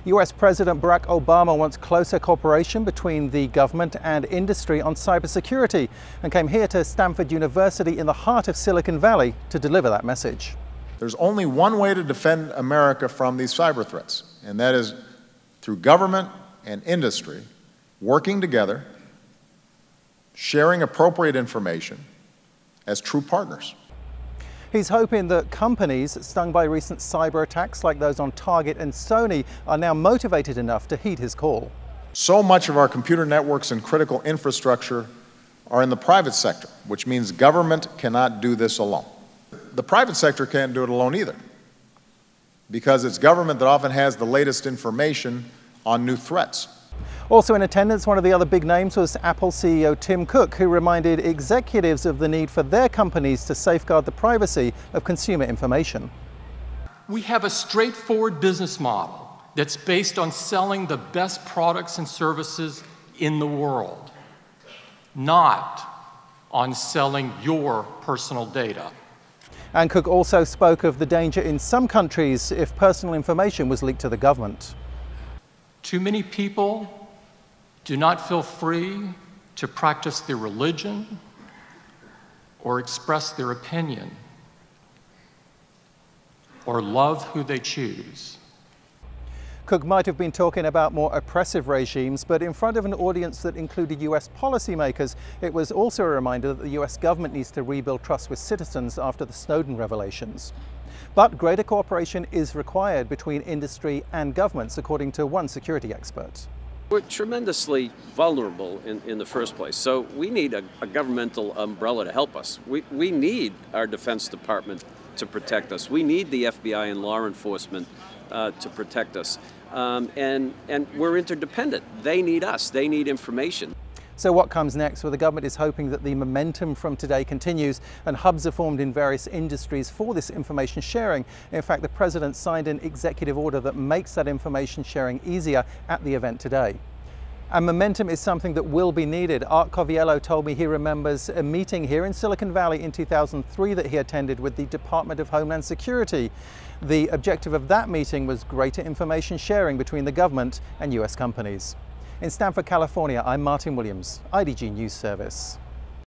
US President Barack Obama wants closer cooperation between the government and industry on cybersecurity and came here to Stanford University in the heart of Silicon Valley to deliver that message. There's only one way to defend America from these cyber threats, and that is through government and industry working together, sharing appropriate information as true partners. He's hoping that companies stung by recent cyber attacks like those on Target and Sony are now motivated enough to heed his call. So much of our computer networks and critical infrastructure are in the private sector, which means government cannot do this alone. The private sector can't do it alone either, because it's government that often has the latest information on new threats. Also in attendance, one of the other big names was Apple CEO Tim Cook, who reminded executives of the need for their companies to safeguard the privacy of consumer information. We have a straightforward business model that's based on selling the best products and services in the world, not on selling your personal data. And Cook also spoke of the danger in some countries if personal information was leaked to the government. Too many people do not feel free to practice their religion or express their opinion or love who they choose. Cook might have been talking about more oppressive regimes, but in front of an audience that included US policymakers, it was also a reminder that the US government needs to rebuild trust with citizens after the Snowden revelations. But greater cooperation is required between industry and governments, according to one security expert. We're tremendously vulnerable in the first place, so we need a governmental umbrella to help us. We need our Defense Department to protect us. We need the FBI and law enforcement to protect us. And we're interdependent. They need us. They need information. So what comes next? Well, the government is hoping that the momentum from today continues and hubs are formed in various industries for this information sharing. In fact, the president signed an executive order that makes that information sharing easier at the event today. And momentum is something that will be needed. Art Coviello told me he remembers a meeting here in Silicon Valley in 2003 that he attended with the Department of Homeland Security. The objective of that meeting was greater information sharing between the government and US companies. In Stanford, California, I'm Martin Williams, IDG News Service.